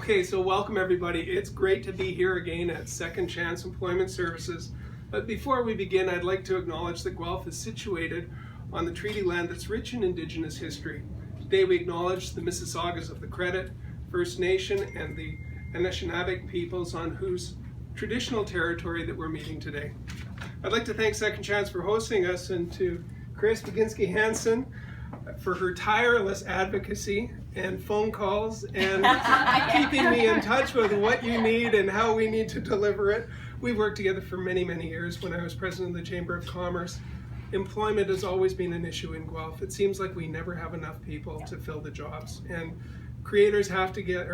Okay, so welcome everybody. It's great to be here again at Second Chance Employment Services. But before we begin, I'd like to acknowledge that Guelph is situated on the treaty land that's rich in Indigenous history. Today we acknowledge the Mississaugas of the Credit, First Nation, and the Anishinaabe peoples on whose traditional territory that we're meeting today. I'd like to thank Second Chance for hosting us, and to Chris Baginski-Hansen for her tireless advocacy and phone calls and keeping me in touch with what you need and how we need to deliver it. We've worked together for many, many years. When I was president of the Chamber of Commerce, employment has always been an issue in Guelph. It seems like we never have enough people to fill the jobs, and employers have to get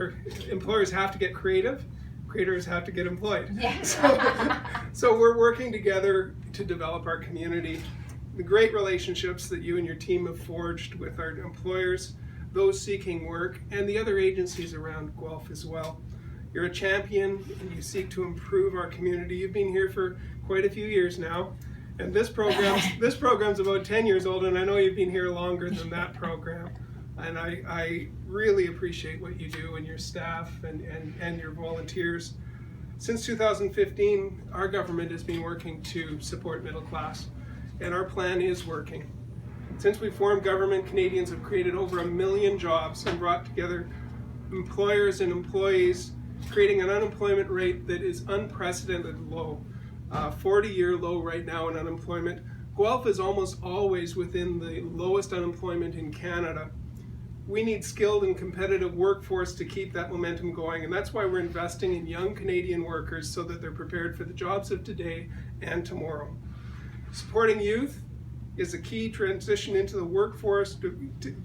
creative, creators have to get employed. Yes. So we're working together to develop our community. The great relationships that you and your team have forged with our employers, those seeking work, and the other agencies around Guelph as well. You're a champion and you seek to improve our community. You've been here for quite a few years now, and this program's about 10 years old, and I know you've been here longer than that program. And I really appreciate what you do and your staff and your volunteers. Since 2015, our government has been working to support middle class, and our plan is working. Since we formed government, Canadians have created over 1 million jobs and brought together employers and employees, creating an unemployment rate that is unprecedented low, 40-year low right now in unemployment. Guelph is almost always within the lowest unemployment in Canada. We need skilled and competitive workforce to keep that momentum going, and that's why we're investing in young Canadian workers so that they're prepared for the jobs of today and tomorrow. Supporting youth is a key transition into the workforce,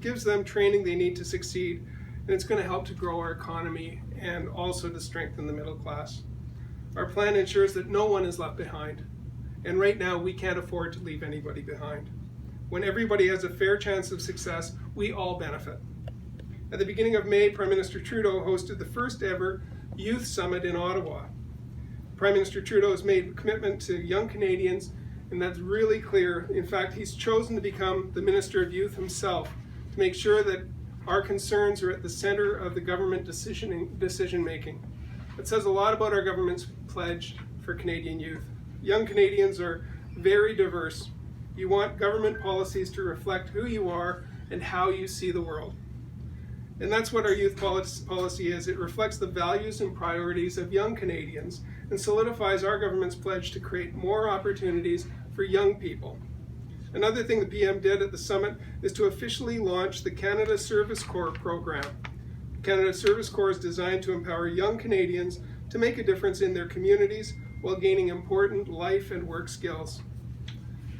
gives them training they need to succeed, and it's going to help to grow our economy and also to strengthen the middle class. Our plan ensures that no one is left behind, and right now we can't afford to leave anybody behind. When everybody has a fair chance of success, we all benefit. At the beginning of May, Prime Minister Trudeau hosted the first ever Youth Summit in Ottawa. Prime Minister Trudeau has made a commitment to young Canadians, and that's really clear. In fact, he's chosen to become the Minister of Youth himself to make sure that our concerns are at the center of the government decision making. It says a lot about our government's pledge for Canadian youth. Young Canadians are very diverse. You want government policies to reflect who you are and how you see the world. And that's what our youth policy is. It reflects the values and priorities of young Canadians and solidifies our government's pledge to create more opportunities for young people. Another thing the PM did at the summit is to officially launch the Canada Service Corps program. The Canada Service Corps is designed to empower young Canadians to make a difference in their communities while gaining important life and work skills.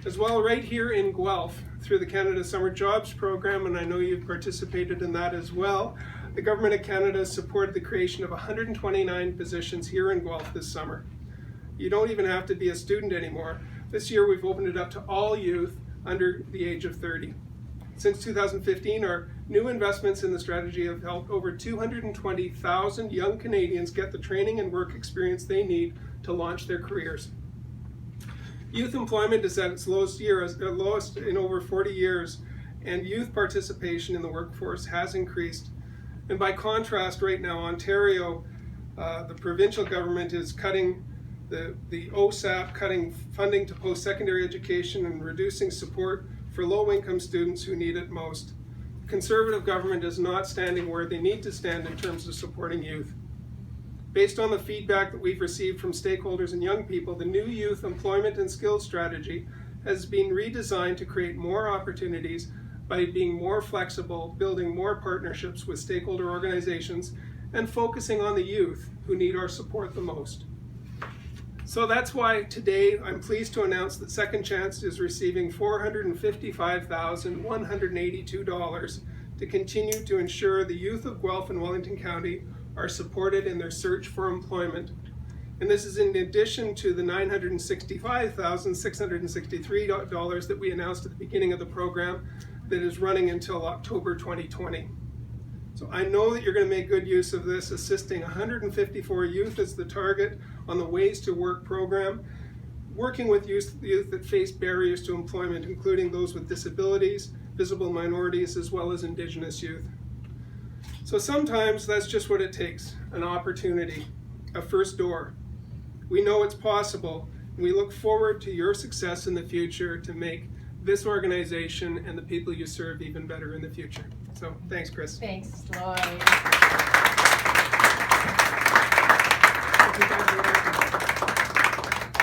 As well, right here in Guelph, through the Canada Summer Jobs Program, and I know you've participated in that as well, the Government of Canada has supported the creation of 129 positions here in Guelph this summer. You don't even have to be a student anymore. This year we've opened it up to all youth under the age of 30. Since 2015, our new investments in the strategy have helped over 220,000 young Canadians get the training and work experience they need to launch their careers. Youth employment is at its lowest in over 40 years, and youth participation in the workforce has increased. And by contrast, right now, Ontario, the provincial government is cutting the OSAP, cutting funding to post-secondary education and reducing support for low-income students who need it most. The Conservative government is not standing where they need to stand in terms of supporting youth. Based on the feedback that we've received from stakeholders and young people, the new youth employment and skills strategy has been redesigned to create more opportunities by being more flexible, building more partnerships with stakeholder organizations, and focusing on the youth who need our support the most. So that's why today I'm pleased to announce that Second Chance is receiving $455,182 to continue to ensure the youth of Guelph and Wellington County are supported in their search for employment. And this is in addition to the $965,663 that we announced at the beginning of the program that is running until October 2020. So I know that you're going to make good use of this, assisting 154 youth as the target on the Ways to Work program, working with youth that face barriers to employment, including those with disabilities, visible minorities, as well as Indigenous youth. So sometimes that's just what it takes, an opportunity, a first door. We know it's possible. We look forward to your success in the future to make this organization and the people you serve even better in the future. So thanks, Chris. Thanks, Lloyd.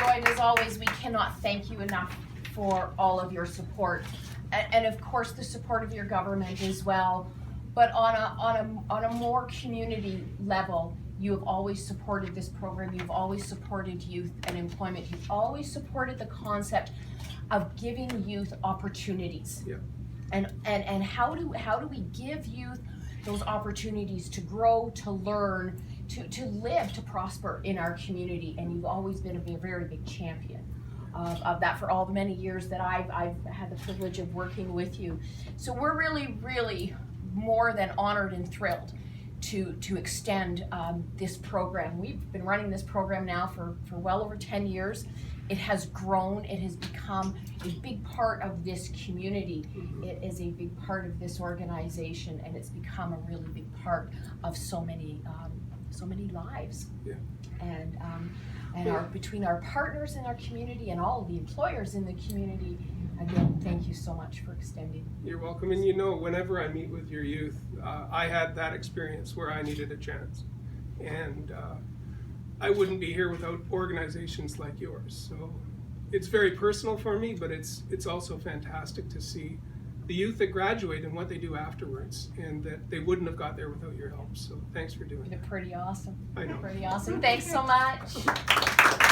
Lloyd, as always, we cannot thank you enough for all of your support, and of course the support of your government as well. But on a more community level, you have always supported this program. You've always supported youth and employment. You've always supported the concept of giving youth opportunities. Yeah. And how do we give youth those opportunities to grow, to learn, to live, to prosper in our community? And you've always been a very big champion of that for all the many years that I've had the privilege of working with you. So we're really more than honored and thrilled to extend this program. We've been running this program now for well over 10 years. It has grown. It has become a big part of this community. It is a big part of this organization, and it's become a really big part of so many lives. Yeah. And between our partners in our community and all of the employers in the community, again, thank you so much for extending. You're welcome. And you know, whenever I meet with your youth, I had that experience where I needed a chance. And I wouldn't be here without organizations like yours. So it's very personal for me, but it's also fantastic to see the youth that graduate and what they do afterwards, and that they wouldn't have got there without your help. So thanks for doing You're that. pretty awesome. I know. Pretty awesome. Thanks so much.